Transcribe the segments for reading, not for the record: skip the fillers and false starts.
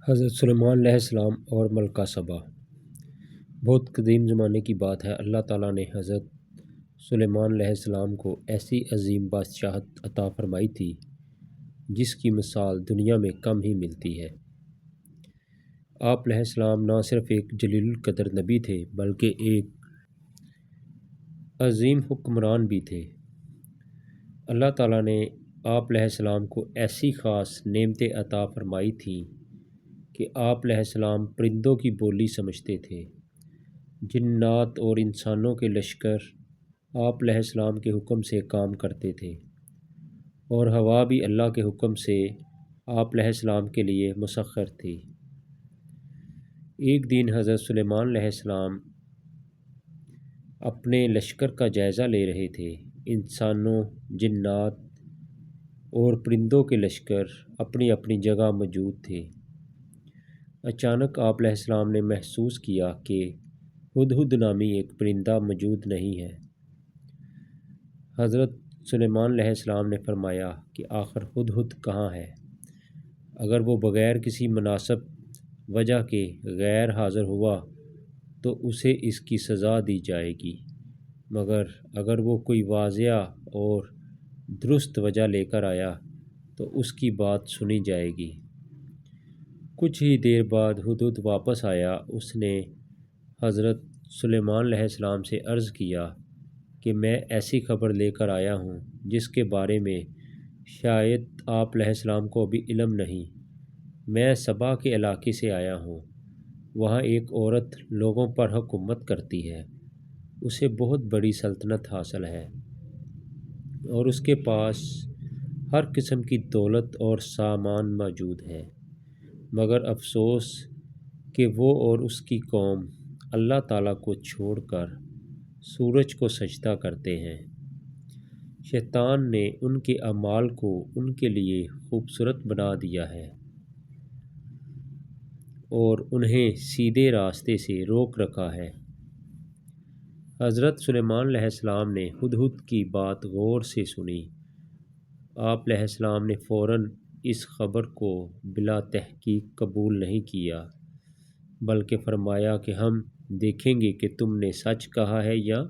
حضرت سلیمان علیہ السلام اور ملکہ سبا۔ بہت قدیم زمانے کی بات ہے، اللہ تعالیٰ نے حضرت سلیمان علیہ السلام کو ایسی عظیم بادشاہت عطا فرمائی تھی جس کی مثال دنیا میں کم ہی ملتی ہے۔ آپ علیہ السلام نہ صرف ایک جلیل القدر نبی تھے بلکہ ایک عظیم حکمران بھی تھے۔ اللہ تعالیٰ نے آپ علیہ السلام کو ایسی خاص نعمتیں عطا فرمائی تھیں کہ آپ علیہ السلام پرندوں کی بولی سمجھتے تھے۔ جنات اور انسانوں کے لشکر آپ علیہ السلام کے حکم سے کام کرتے تھے، اور ہوا بھی اللہ کے حکم سے آپ علیہ السلام کے لیے مسخر تھی۔ ایک دن حضرت سلیمان علیہ السلام اپنے لشکر کا جائزہ لے رہے تھے۔ انسانوں، جنات اور پرندوں کے لشکر اپنی اپنی جگہ موجود تھے۔ اچانک آپ علیہ السلام نے محسوس کیا کہ ہدہد نامی ایک پرندہ موجود نہیں ہے۔ حضرت سلیمان علیہ السلام نے فرمایا کہ آخر ہدہد کہاں ہے؟ اگر وہ بغیر کسی مناسب وجہ کے غیر حاضر ہوا تو اسے اس کی سزا دی جائے گی، مگر اگر وہ کوئی واضح اور درست وجہ لے کر آیا تو اس کی بات سنی جائے گی۔ کچھ ہی دیر بعد ہدہد واپس آیا۔ اس نے حضرت سلیمان علیہ السلام سے عرض کیا کہ میں ایسی خبر لے کر آیا ہوں جس کے بارے میں شاید آپ علیہ السلام کو ابھی علم نہیں۔ میں سبا کے علاقے سے آیا ہوں۔ وہاں ایک عورت لوگوں پر حکومت کرتی ہے۔ اسے بہت بڑی سلطنت حاصل ہے اور اس کے پاس ہر قسم کی دولت اور سامان موجود ہے، مگر افسوس کہ وہ اور اس کی قوم اللہ تعالیٰ کو چھوڑ کر سورج کو سجدہ کرتے ہیں۔ شیطان نے ان کے اعمال کو ان کے لیے خوبصورت بنا دیا ہے اور انہیں سیدھے راستے سے روک رکھا ہے۔ حضرت سلیمان علیہ السلام نے ہدہد کی بات غور سے سنی۔ آپ علیہ السلام نے فوراً اس خبر کو بلا تحقیق قبول نہیں کیا، بلکہ فرمایا کہ ہم دیکھیں گے کہ تم نے سچ کہا ہے یا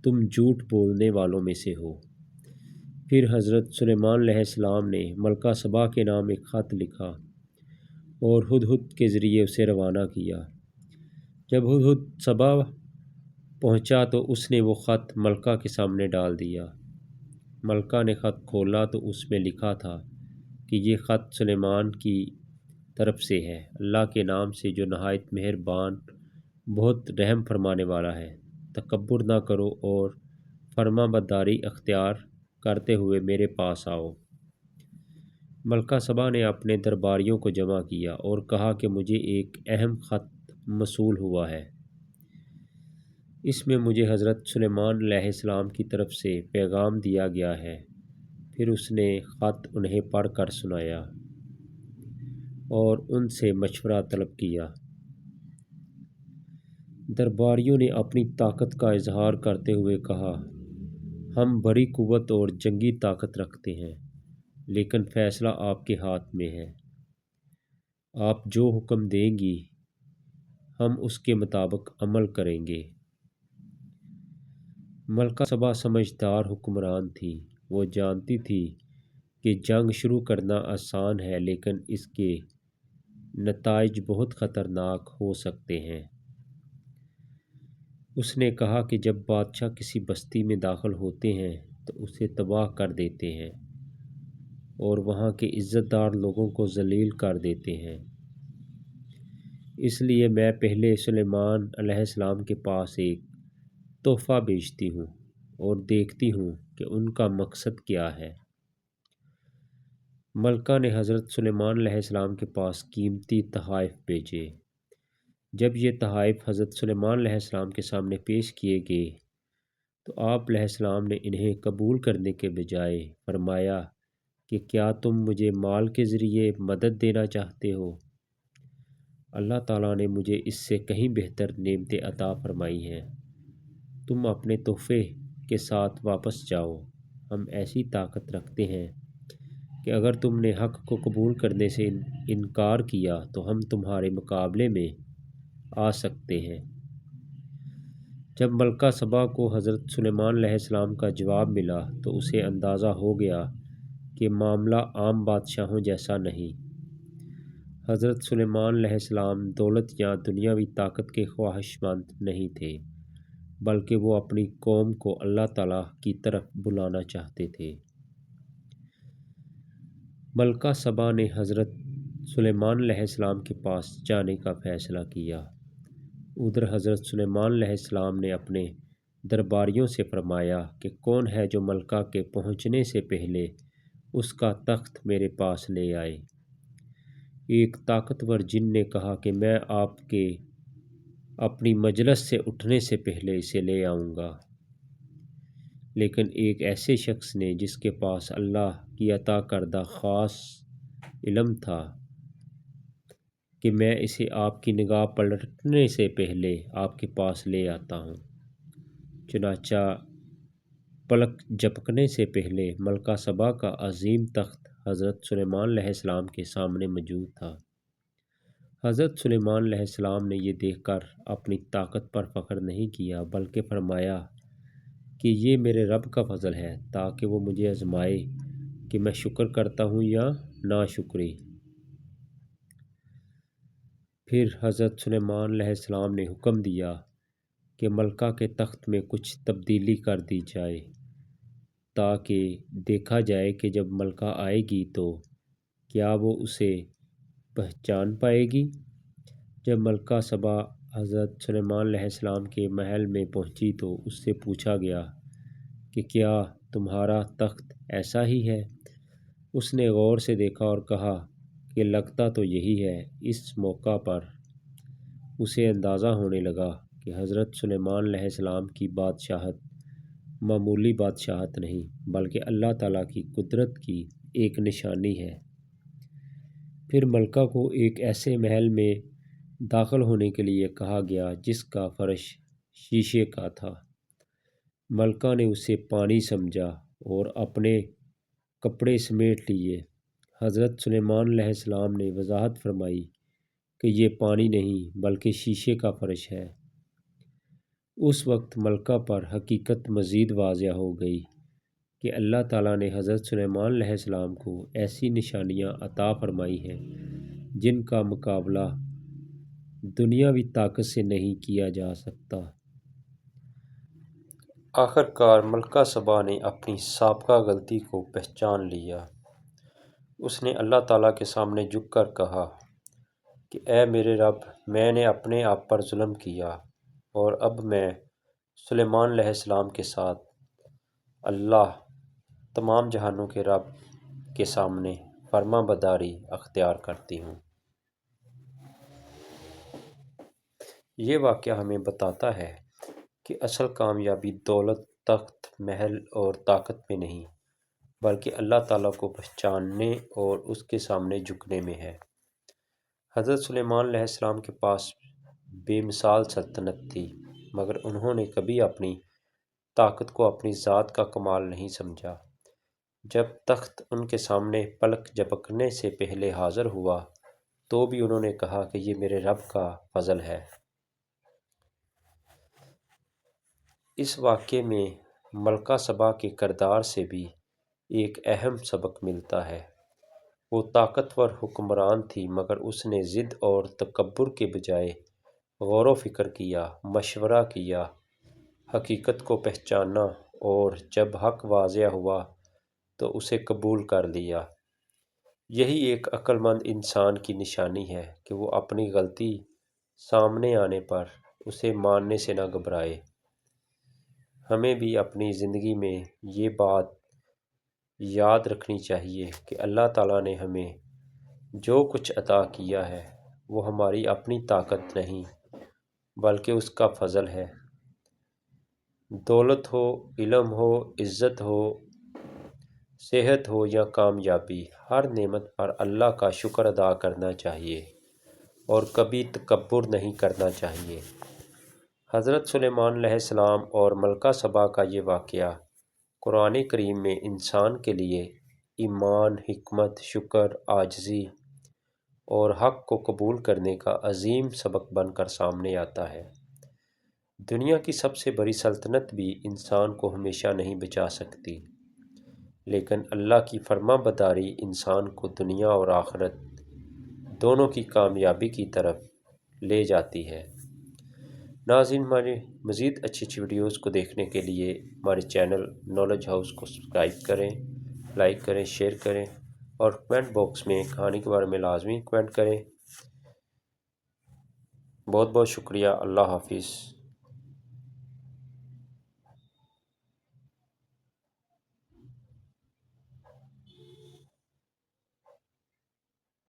تم جھوٹ بولنے والوں میں سے ہو۔ پھر حضرت سلیمان علیہ السلام نے ملکہ سبا کے نام ایک خط لکھا اور ہدہد کے ذریعے اسے روانہ کیا۔ جب ہدہد سبا پہنچا تو اس نے وہ خط ملکہ کے سامنے ڈال دیا۔ ملکہ نے خط کھولا تو اس میں لکھا تھا کہ یہ خط سلیمان کی طرف سے ہے، اللہ کے نام سے جو نہایت مہربان، بہت رحم فرمانے والا ہے۔ تکبر نہ کرو اور فرما برداری اختیار کرتے ہوئے میرے پاس آؤ۔ ملکہ سبا نے اپنے درباریوں کو جمع کیا اور کہا کہ مجھے ایک اہم خط موصول ہوا ہے۔ اس میں مجھے حضرت سلیمان علیہ السلام کی طرف سے پیغام دیا گیا ہے۔ پھر اس نے خط انہیں پڑھ کر سنایا اور ان سے مشورہ طلب کیا۔ درباریوں نے اپنی طاقت کا اظہار کرتے ہوئے کہا، ہم بڑی قوت اور جنگی طاقت رکھتے ہیں، لیکن فیصلہ آپ کے ہاتھ میں ہے۔ آپ جو حکم دیں گی ہم اس کے مطابق عمل کریں گے۔ ملکہ سبا سمجھدار حکمران تھی۔ وہ جانتی تھی کہ جنگ شروع کرنا آسان ہے لیکن اس کے نتائج بہت خطرناک ہو سکتے ہیں۔ اس نے کہا کہ جب بادشاہ کسی بستی میں داخل ہوتے ہیں تو اسے تباہ کر دیتے ہیں اور وہاں کے عزت دار لوگوں کو ذلیل کر دیتے ہیں۔ اس لیے میں پہلے سلیمان علیہ السلام کے پاس ایک تحفہ بھیجتی ہوں اور دیکھتی ہوں کہ ان کا مقصد کیا ہے۔ ملکہ نے حضرت سلیمان علیہ السلام کے پاس قیمتی تحائف بھیجے۔ جب یہ تحائف حضرت سلیمان علیہ السلام کے سامنے پیش کیے گئے تو آپ علیہ السلام نے انہیں قبول کرنے کے بجائے فرمایا کہ کیا تم مجھے مال کے ذریعے مدد دینا چاہتے ہو؟ اللہ تعالیٰ نے مجھے اس سے کہیں بہتر نعمتیں عطا فرمائی ہیں۔ تم اپنے تحفے کے ساتھ واپس جاؤ۔ ہم ایسی طاقت رکھتے ہیں کہ اگر تم نے حق کو قبول کرنے سے انکار کیا تو ہم تمہارے مقابلے میں آ سکتے ہیں۔ جب ملکہ سبا کو حضرت سلیمان علیہ السلام کا جواب ملا تو اسے اندازہ ہو گیا کہ معاملہ عام بادشاہوں جیسا نہیں۔ حضرت سلیمان علیہ السلام دولت یا دنیاوی طاقت کے خواہش مند نہیں تھے، بلکہ وہ اپنی قوم کو اللہ تعالیٰ کی طرف بلانا چاہتے تھے۔ ملکہ سبا نے حضرت سلیمان علیہ السلام کے پاس جانے کا فیصلہ کیا۔ ادھر حضرت سلیمان علیہ السلام نے اپنے درباریوں سے فرمایا کہ کون ہے جو ملکہ کے پہنچنے سے پہلے اس کا تخت میرے پاس لے آئے۔ ایک طاقتور جن نے کہا کہ میں آپ کے اپنی مجلس سے اٹھنے سے پہلے اسے لے آؤں گا، لیکن ایک ایسے شخص نے جس کے پاس اللہ کی عطا کردہ خاص علم تھا کہ میں اسے آپ کی نگاہ پلٹنے سے پہلے آپ کے پاس لے آتا ہوں۔ چنانچہ پلک جھپکنے سے پہلے ملکہ سبا کا عظیم تخت حضرت سلیمان علیہ السلام کے سامنے موجود تھا۔ حضرت سلیمان علیہ السلام نے یہ دیکھ کر اپنی طاقت پر فخر نہیں کیا، بلکہ فرمایا کہ یہ میرے رب کا فضل ہے تاکہ وہ مجھے آزمائے کہ میں شکر کرتا ہوں یا ناشکری۔ پھر حضرت سلیمان علیہ السلام نے حکم دیا کہ ملکہ کے تخت میں کچھ تبدیلی کر دی جائے تاکہ دیکھا جائے کہ جب ملکہ آئے گی تو کیا وہ اسے پہچان پائے گی۔ جب ملکہ سبا حضرت سلیمان علیہ السلام کے محل میں پہنچی تو اس سے پوچھا گیا کہ کیا تمہارا تخت ایسا ہی ہے؟ اس نے غور سے دیکھا اور کہا کہ لگتا تو یہی ہے۔ اس موقع پر اسے اندازہ ہونے لگا کہ حضرت سلیمان علیہ السلام کی بادشاہت معمولی بادشاہت نہیں بلکہ اللہ تعالیٰ کی قدرت کی ایک نشانی ہے۔ پھر ملکہ کو ایک ایسے محل میں داخل ہونے کے لیے کہا گیا جس کا فرش شیشے کا تھا۔ ملکہ نے اسے پانی سمجھا اور اپنے کپڑے سمیٹ لیے۔ حضرت سلیمان علیہ السلام نے وضاحت فرمائی کہ یہ پانی نہیں بلکہ شیشے کا فرش ہے۔ اس وقت ملکہ پر حقیقت مزید واضح ہو گئی کہ اللہ تعالیٰ نے حضرت سلیمان علیہ السلام کو ایسی نشانیاں عطا فرمائی ہیں جن کا مقابلہ دنیاوی طاقت سے نہیں کیا جا سکتا۔ آخر کار ملکہ سبا نے اپنی سابقہ غلطی کو پہچان لیا۔ اس نے اللہ تعالیٰ کے سامنے جھک کر کہا کہ اے میرے رب، میں نے اپنے آپ پر ظلم کیا اور اب میں سلیمان علیہ السلام کے ساتھ اللہ تمام جہانوں کے رب کے سامنے فرما برداری اختیار کرتی ہوں۔ یہ واقعہ ہمیں بتاتا ہے کہ اصل کامیابی دولت، تخت، محل اور طاقت میں نہیں بلکہ اللہ تعالیٰ کو پہچاننے اور اس کے سامنے جھکنے میں ہے۔ حضرت سلیمان علیہ السلام کے پاس بے مثال سلطنت تھی، مگر انہوں نے کبھی اپنی طاقت کو اپنی ذات کا کمال نہیں سمجھا۔ جب تخت ان کے سامنے پلک جھپکنے سے پہلے حاضر ہوا تو بھی انہوں نے کہا کہ یہ میرے رب کا فضل ہے۔ اس واقعے میں ملکہ سبا کے کردار سے بھی ایک اہم سبق ملتا ہے۔ وہ طاقتور حکمران تھی مگر اس نے ضد اور تکبر کے بجائے غور و فکر کیا، مشورہ کیا، حقیقت کو پہچانا اور جب حق واضح ہوا تو اسے قبول کر لیا۔ یہی ایک عقل مند انسان کی نشانی ہے کہ وہ اپنی غلطی سامنے آنے پر اسے ماننے سے نہ گھبرائے۔ ہمیں بھی اپنی زندگی میں یہ بات یاد رکھنی چاہیے کہ اللہ تعالیٰ نے ہمیں جو کچھ عطا کیا ہے وہ ہماری اپنی طاقت نہیں بلکہ اس کا فضل ہے۔ دولت ہو، علم ہو، عزت ہو، صحت ہو یا کامیابی، ہر نعمت پر اللہ کا شکر ادا کرنا چاہیے اور کبھی تکبر نہیں کرنا چاہیے۔ حضرت سلیمان علیہ السلام اور ملکہ سبا کا یہ واقعہ قرآن کریم میں انسان کے لیے ایمان، حکمت، شکر، عاجزی اور حق کو قبول کرنے کا عظیم سبق بن کر سامنے آتا ہے۔ دنیا کی سب سے بڑی سلطنت بھی انسان کو ہمیشہ نہیں بچا سکتی، لیکن اللہ کی فرما برداری انسان کو دنیا اور آخرت دونوں کی کامیابی کی طرف لے جاتی ہے۔ ناظرین، ہمارے مزید اچھی ویڈیوز کو دیکھنے کے لیے ہمارے چینل نالج ہاؤس کو سبسکرائب کریں، لائک کریں، شیئر کریں اور کمنٹ باکس میں کہانی کے بارے میں لازمی کمنٹ کریں۔ بہت بہت شکریہ۔ اللہ حافظ۔